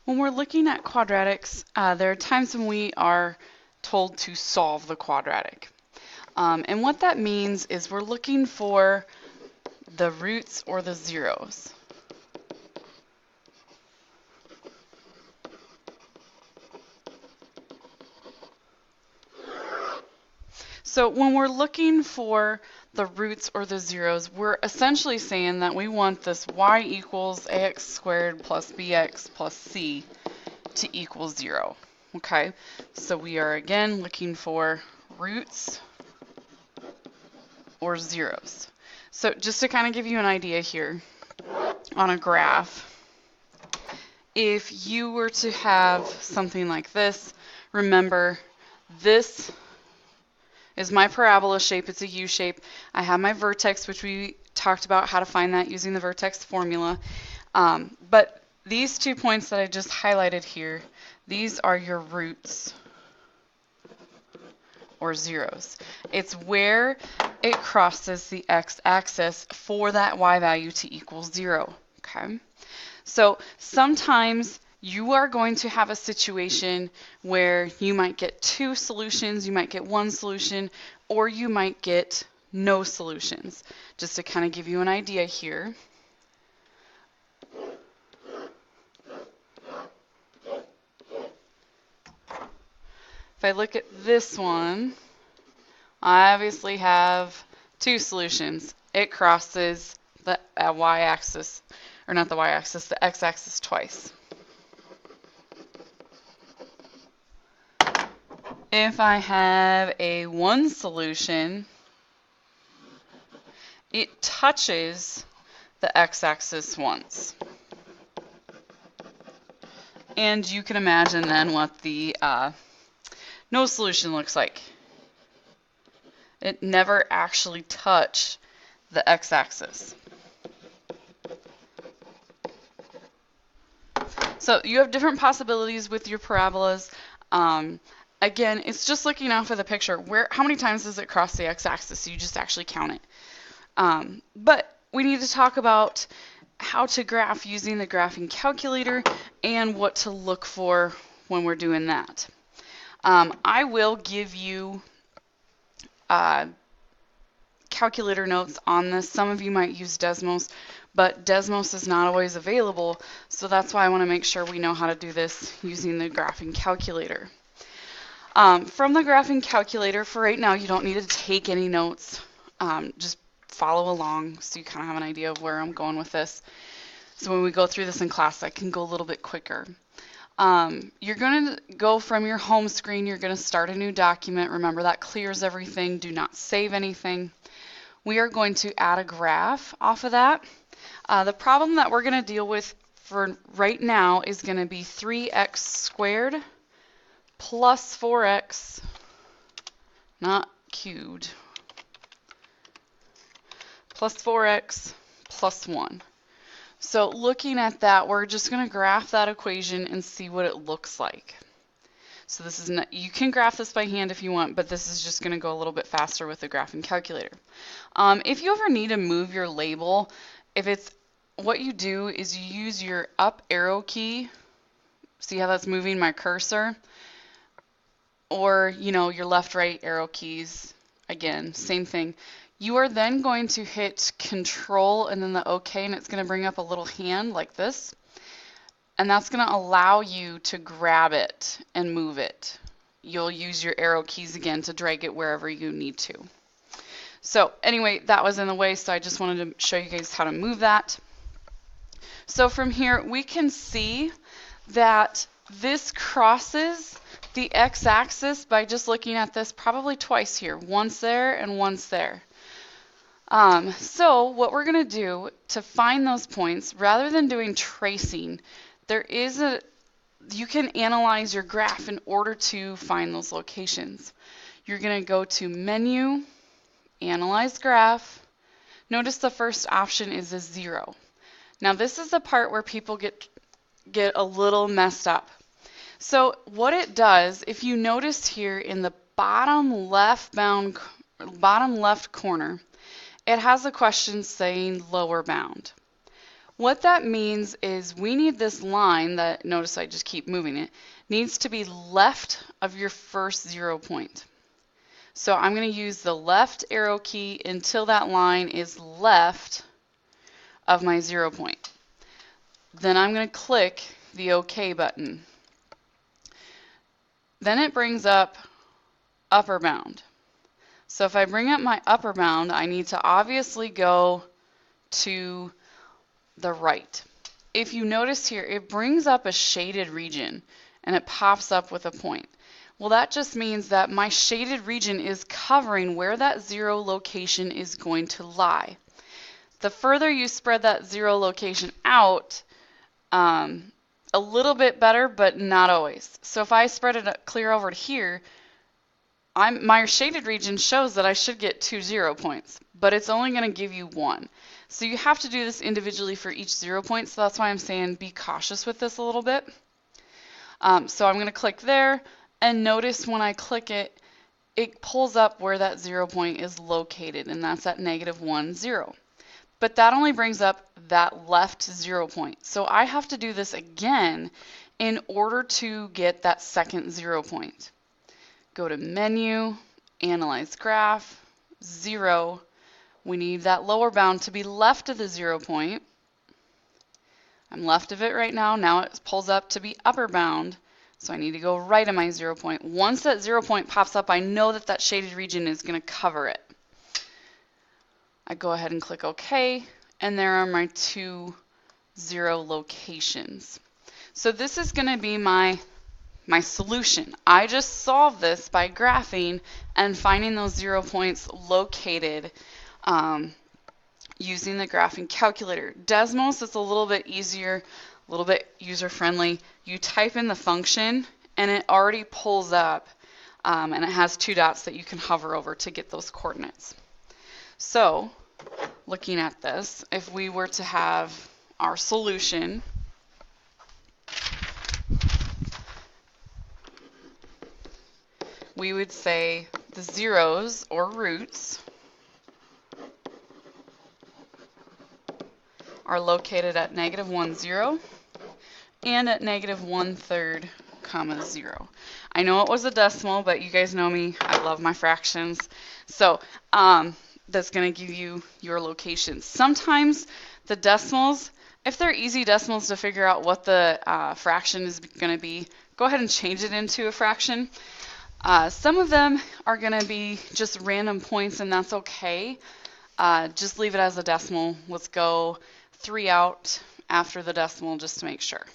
When we're looking at quadratics, there are times when we are told to solve the quadratic. And what that means is we're looking for the roots or the zeros. So when we're looking for the roots or the zeros, we're essentially saying that we want this y equals ax squared plus bx plus c to equal 0. Okay, so we are again looking for roots or zeros. So just to kind of give you an idea here on a graph, if you were to have something like this, remember this is my parabola shape. It's a U shape. I have my vertex, which we talked about how to find that using the vertex formula. But these 2 points that I just highlighted here, these are your roots or zeros. It's where it crosses the x-axis for that y value to equal 0. Okay? So sometimes you are going to have a situation where you might get 2 solutions, you might get 1 solution, or you might get no solutions. Just to kind of give you an idea here. If I look at this one, I obviously have 2 solutions. It crosses the y-axis, or not the y-axis, the x-axis twice. If I have a 1 solution, it touches the x-axis once. And you can imagine then what the no solution looks like. It never actually touched the x-axis. So you have different possibilities with your parabolas. Again, it's just looking off of the picture. How many times does it cross the x-axis? So you just actually count it. But we need to talk about how to graph using the graphing calculator and what to look for when we're doing that. I will give you calculator notes on this. Some of you might use Desmos, but Desmos is not always available, so that's why I want to make sure we know how to do this using the graphing calculator. From the graphing calculator, for right now, you don't need to take any notes. Just follow along so you kind of have an idea of where I'm going with this. So when we go through this in class, I can go a little bit quicker. You're going to go from your home screen. You're going to start a new document. Remember, that clears everything. Do not save anything. We are going to add a graph off of that. The problem that we're going to deal with for right now is going to be 3x squared plus 4x, not cubed, plus 4x plus 1. So looking at that, we're just going to graph that equation and see what it looks like. So this is not, you can graph this by hand if you want, but this is just going to go a little bit faster with the graphing calculator. If you ever need to move your label, what you do is you use your up arrow key. See how that's moving my cursor? Or, your left-right arrow keys. Again, same thing. You are then going to hit Control and then the OK, and it's going to bring up a little hand like this. And that's going to allow you to grab it and move it. You'll use your arrow keys again to drag it wherever you need to. So anyway, that was in the way, so I just wanted to show you guys how to move that. So from here, we can see that this crosses the x-axis by just looking at this probably twice here, once there and once there. So what we're going to do to find those points, rather than doing tracing, you can analyze your graph in order to find those locations. You're going to go to Menu, Analyze Graph. Notice the first option is a 0. Now this is the part where people get a little messed up. So what it does, if you notice here in the bottom left corner, it has a question saying lower bound. What that means is we need this line that, notice I just keep moving it, needs to be left of your first 0 point. So I'm going to use the left arrow key until that line is left of my 0 point. Then I'm going to click the OK button. Then it brings up upper bound. So if I bring up my upper bound, I need to obviously go to the right. If you notice here, it brings up a shaded region and it pops up with a point. Well, that just means that my shaded region is covering where that 0 location is going to lie. The further you spread that 0 location out, a little bit better, but not always. So if I spread it clear over to here, my shaded region shows that I should get 2 0 points, but it's only going to give you 1. So you have to do this individually for each 0 point, so that's why I'm saying be cautious with this a little bit. So I'm going to click there, and notice when I click it, it pulls up where that 0 point is located, and that's at -1, 0. But that only brings up that left 0 point. So I have to do this again in order to get that second 0 point. Go to Menu, Analyze Graph, 0. We need that lower bound to be left of the 0 point. I'm left of it right now. Now it pulls up to be upper bound. So I need to go right of my 0 point. Once that 0 point pops up, I know that that shaded region is going to cover it. I go ahead and click OK, and there are my 2 0 locations. So this is going to be my solution. I just solved this by graphing and finding those 0 points located using the graphing calculator. Desmos is a little bit easier, a little bit user-friendly. You type in the function and it already pulls up and it has 2 dots that you can hover over to get those coordinates. So looking at this, if we were to have our solution, we would say the zeros or roots are located at -1, 0 and at -1/3, 0. I know it was a decimal, but you guys know me, I love my fractions. So that's going to give you your locations. Sometimes the decimals, if they're easy decimals to figure out what the fraction is going to be, go ahead and change it into a fraction. Some of them are going to be just random points, and that's okay. Just leave it as a decimal. Let's go 3 out after the decimal just to make sure.